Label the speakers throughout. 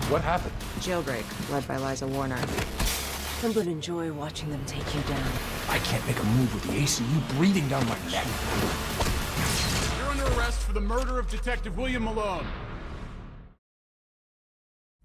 Speaker 1: What happened?
Speaker 2: Jailbreak, led by Liza Warner. I would enjoy watching them take you down.
Speaker 1: I can't make a move with the ACU breathing down my neck.
Speaker 3: You're under arrest for the murder of Detective William Malone.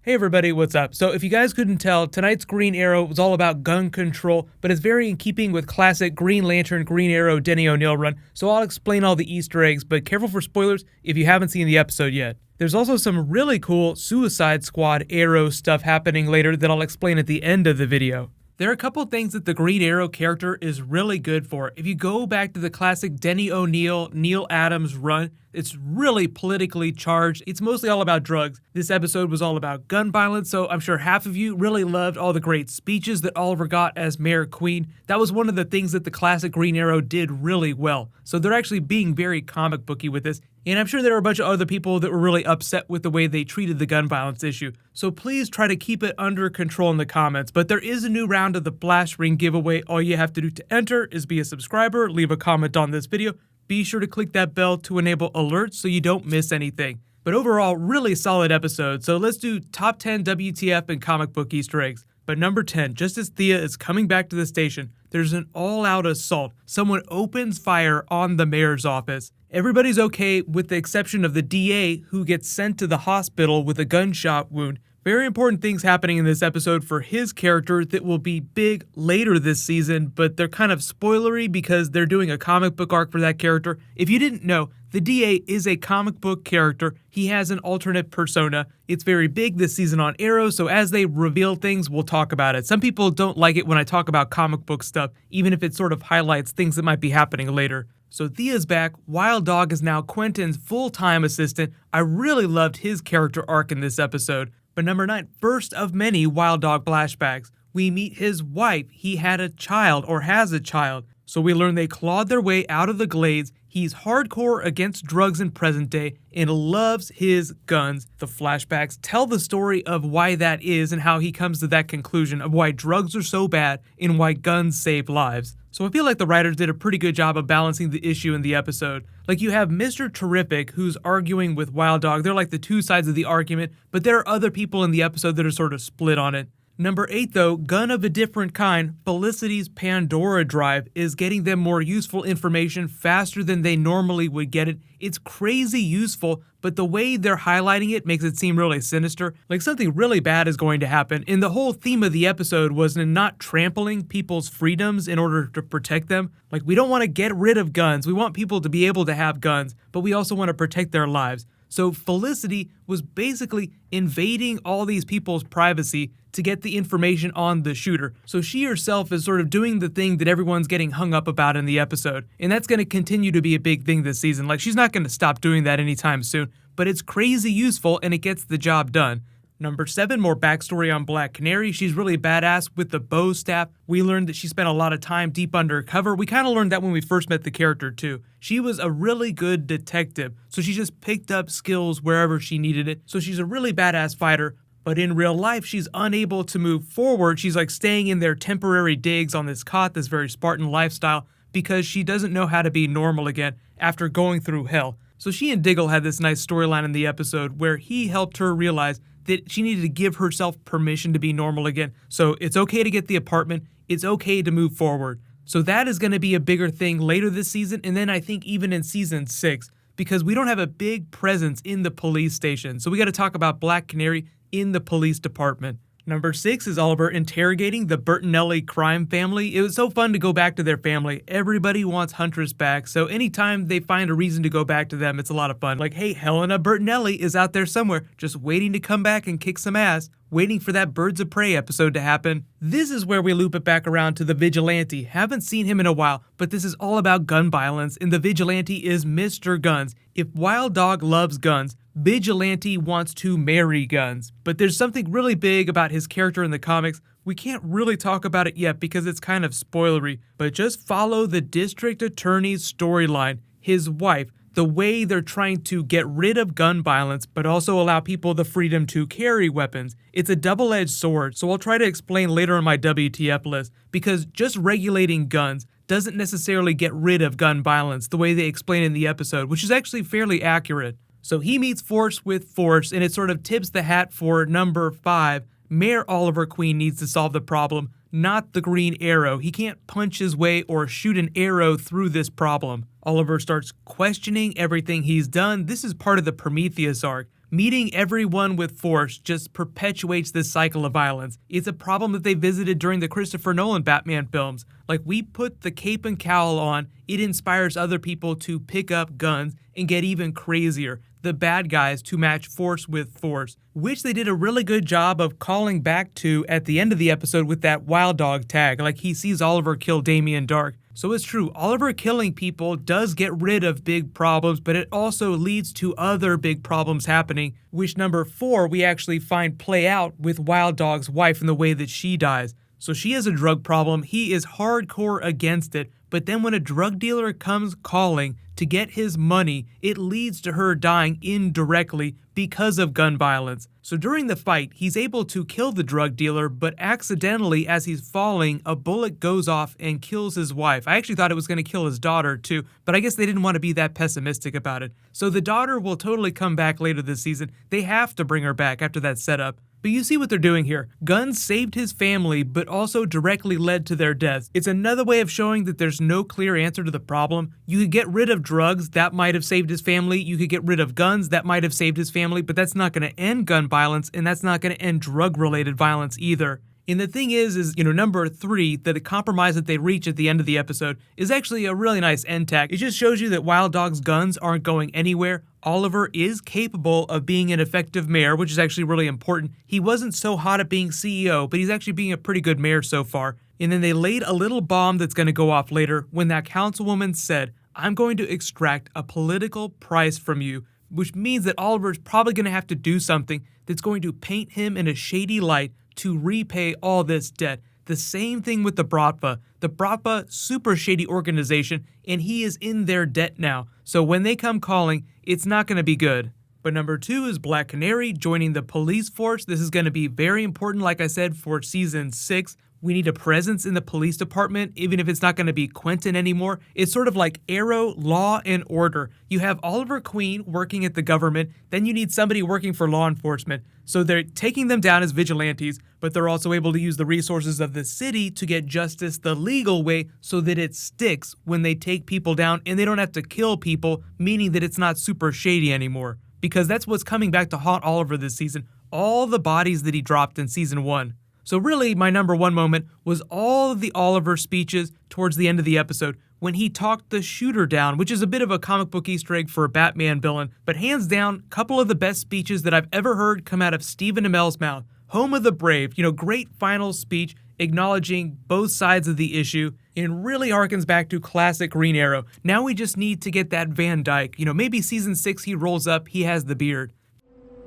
Speaker 4: Hey everybody, what's up? So if you guys couldn't tell, tonight's Green Arrow was all about gun control, but it's very in keeping with classic Green Lantern, Green Arrow, Denny O'Neil run, so I'll explain all the Easter eggs, but careful for spoilers if you haven't seen the episode yet. There's also some really cool Suicide Squad Arrow stuff happening later that I'll explain at the end of the video. There are a couple things that the Green Arrow character is really good for. If you go back to the classic Denny O'Neil, Neil Adams run, it's really politically charged. It's mostly all about drugs. This episode was all about gun violence, so I'm sure half of you really loved all the great speeches that Oliver got as Mayor Queen. That was one of the things that the classic Green Arrow did really well. So they're actually being very comic booky with this. And I'm sure there were a bunch of other people that were really upset with the way they treated the gun violence issue. So please try to keep it under control in the comments. But there is a new round of the Flash Ring giveaway. All you have to do to enter is be a subscriber, leave a comment on this video. Be sure to click that bell to enable alerts so you don't miss anything. But overall, really solid episode. So let's do top 10 WTF and comic book Easter eggs. But number 10, just as Thea is coming back to the station, there's an all-out assault. Someone opens fire on the mayor's office. Everybody's okay with the exception of the DA, who gets sent to the hospital with a gunshot wound. Very important things happening in this episode for his character that will be big later this season, but they're kind of spoilery because they're doing a comic book arc for that character. If you didn't know, the DA is a comic book character. He has an alternate persona. It's very big this season on Arrow, so as they reveal things, we'll talk about it. Some people don't like it when I talk about comic book stuff, even if it sort of highlights things that might be happening later. So Thea's back. Wild Dog is now Quentin's full-time assistant. I really loved his character arc in this episode. But number 9, first of many Wild Dog flashbacks. We meet his wife. He had a child, or has a child. So we learn they clawed their way out of the Glades. He's hardcore against drugs in present day and loves his guns. The flashbacks tell the story of why that is and how he comes to that conclusion of why drugs are so bad and why guns save lives. So I feel like the writers did a pretty good job of balancing the issue in the episode. Like you have Mr. Terrific who's arguing with Wild Dog. They're like the two sides of the argument, but there are other people in the episode that are sort of split on it. Number 8 though, gun of a different kind, Felicity's Pandora drive is getting them more useful information faster than they normally would get it. It's crazy useful, but the way they're highlighting it makes it seem really sinister, like something really bad is going to happen. And the whole theme of the episode was in not trampling people's freedoms in order to protect them. Like we don't want to get rid of guns, we want people to be able to have guns, but we also want to protect their lives. So Felicity was basically invading all these people's privacy to get the information on the shooter. So she herself is sort of doing the thing that everyone's getting hung up about in the episode. And that's going to continue to be a big thing this season. Like she's not going to stop doing that anytime soon. But it's crazy useful and it gets the job done. Number 7, more backstory on Black Canary. She's really badass with the bow staff. We learned that she spent a lot of time deep undercover. We kind of learned that when we first met the character too. She was a really good detective, so she just picked up skills wherever she needed it. So she's a really badass fighter, but in real life, she's unable to move forward. She's like staying in their temporary digs on this cot, this very Spartan lifestyle, because she doesn't know how to be normal again after going through hell. So she and Diggle had this nice storyline in the episode where he helped her realize that she needed to give herself permission to be normal again. So it's okay to get the apartment. It's okay to move forward. So that is going to be a bigger thing later this season. And then I think even in season 6, because we don't have a big presence in the police station. So we got to talk about Black Canary in the police department. Number 6 is Oliver interrogating the Bertinelli crime family. It was so fun to go back to their family. Everybody wants Huntress back, so anytime they find a reason to go back to them, it's a lot of fun. Like, hey, Helena Bertinelli is out there somewhere, just waiting to come back and kick some ass, waiting for that Birds of Prey episode to happen. This is where we loop it back around to the Vigilante. Haven't seen him in a while, but this is all about gun violence, and the Vigilante is Mr. Guns. If Wild Dog loves guns, Vigilante wants to marry guns. But there's something really big about his character in the comics. We can't really talk about it yet because it's kind of spoilery, but just follow the district attorney's storyline. His wife, the way they're trying to get rid of gun violence, but also allow people the freedom to carry weapons. It's a double-edged sword, so I'll try to explain later on my WTF list, because just regulating guns doesn't necessarily get rid of gun violence the way they explain in the episode, which is actually fairly accurate. So he meets Force with Force, and it sort of tips the hat for number 5. Mayor Oliver Queen needs to solve the problem, not the Green Arrow. He can't punch his way or shoot an arrow through this problem. Oliver starts questioning everything he's done. This is part of the Prometheus arc. Meeting everyone with Force just perpetuates this cycle of violence. It's a problem that they visited during the Christopher Nolan Batman films. Like, we put the cape and cowl on, it inspires other people to pick up guns and get even crazier. The bad guys to match Force with Force, which they did a really good job of calling back to at the end of the episode with that Wild Dog tag. Like, he sees Oliver kill Damien Dark. So it's true, Oliver killing people does get rid of big problems, but it also leads to other big problems happening, which number 4 we actually find play out with Wild Dog's wife and the way that she dies. So she has a drug problem, he is hardcore against it, but then when a drug dealer comes calling to get his money, it leads to her dying indirectly because of gun violence. So during the fight, he's able to kill the drug dealer, but accidentally, as he's falling, a bullet goes off and kills his wife. I actually thought it was going to kill his daughter too, but I guess they didn't want to be that pessimistic about it. So the daughter will totally come back later this season. They have to bring her back after that setup. But you see what they're doing here. Guns saved his family, but also directly led to their deaths. It's another way of showing that there's no clear answer to the problem. You could get rid of drugs, that might have saved his family. You could get rid of guns, that might have saved his family, but that's not going to end gun violence, and that's not going to end drug-related violence either. And the thing is, number 3, that the compromise that they reach at the end of the episode is actually a really nice end tag. It just shows you that Wild Dog's guns aren't going anywhere. Oliver is capable of being an effective mayor, which is actually really important. He wasn't so hot at being CEO, but he's actually being a pretty good mayor so far. And then they laid a little bomb that's going to go off later when that councilwoman said, "I'm going to extract a political price from you," which means that Oliver's probably going to have to do something that's going to paint him in a shady light to repay all this debt. The same thing with the Bratva. The Bratva, super shady organization, and he is in their debt now. So when they come calling, it's not going to be good. But number 2 is Black Canary joining the police force. This is going to be very important, like I said, for season 6. We need a presence in the police department, even if it's not going to be Quentin anymore. It's sort of like Arrow, Law and Order. You have Oliver Queen working at the government, then you need somebody working for law enforcement. So they're taking them down as vigilantes, but they're also able to use the resources of the city to get justice the legal way so that it sticks when they take people down and they don't have to kill people, meaning that it's not super shady anymore. Because that's what's coming back to haunt Oliver this season. All the bodies that he dropped in season 1. So really, my number 1 moment was all of the Oliver speeches towards the end of the episode when he talked the shooter down, which is a bit of a comic book Easter egg for a Batman villain, but hands down, a couple of the best speeches that I've ever heard come out of Stephen Amell's mouth. Home of the Brave, great final speech acknowledging both sides of the issue and really harkens back to classic Green Arrow. Now we just need to get that Van Dyke. Maybe season 6 he rolls up, he has the beard.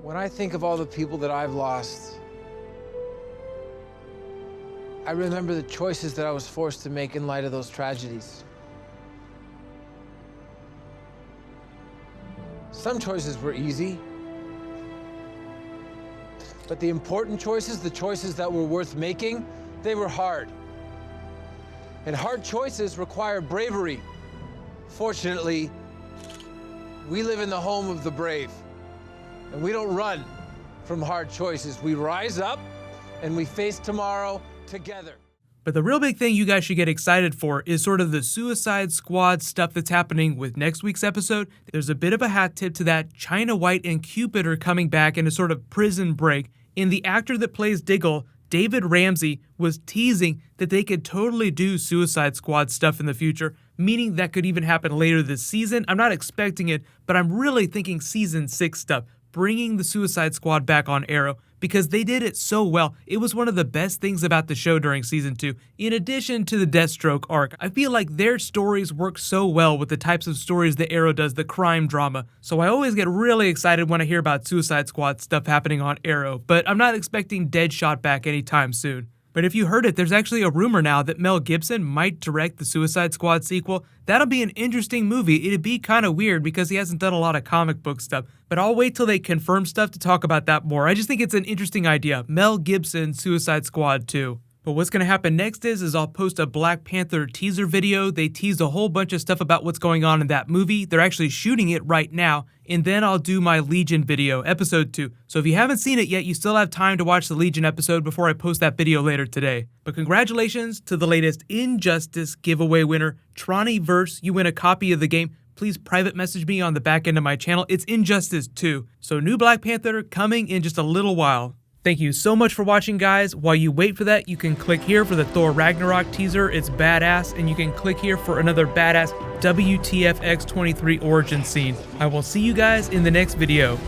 Speaker 5: When I think of all the people that I've lost, I remember the choices that I was forced to make in light of those tragedies. Some choices were easy, but the important choices, the choices that were worth making, they were hard. And hard choices require bravery. Fortunately, we live in the home of the brave, and we don't run from hard choices. We rise up and we face tomorrow together.
Speaker 4: But the real big thing you guys should get excited for is sort of the Suicide Squad stuff that's happening with next week's episode. There's a bit of a hat tip to that. China White and Cupid are coming back in a sort of prison break, and the actor that plays Diggle, David Ramsey, was teasing that they could totally do Suicide Squad stuff in the future, meaning that could even happen later this season. I'm not expecting it, but I'm really thinking season 6 stuff, bringing the Suicide Squad back on Arrow, because they did it so well. It was one of the best things about the show during season 2. In addition to the Deathstroke arc, I feel like their stories work so well with the types of stories that Arrow does, the crime drama. So I always get really excited when I hear about Suicide Squad stuff happening on Arrow, but I'm not expecting Deadshot back anytime soon. But if you heard it, there's actually a rumor now that Mel Gibson might direct the Suicide Squad sequel. That'll be an interesting movie. It'd be kind of weird because he hasn't done a lot of comic book stuff, but I'll wait till they confirm stuff to talk about that more. I just think it's an interesting idea. Mel Gibson, Suicide Squad 2. But what's going to happen next is I'll post a Black Panther teaser video. They teased a whole bunch of stuff about what's going on in that movie. They're actually shooting it right now. And then I'll do my Legion video, episode 2. So if you haven't seen it yet, you still have time to watch the Legion episode before I post that video later today. But congratulations to the latest Injustice giveaway winner, Troniverse. You win a copy of the game. Please private message me on the back end of my channel. It's Injustice 2. So new Black Panther coming in just a little while. Thank you so much for watching, guys. While you wait for that, you can click here for the Thor Ragnarok teaser. It's badass. And you can click here for another badass WTF X-23 origin scene. I will see you guys in the next video.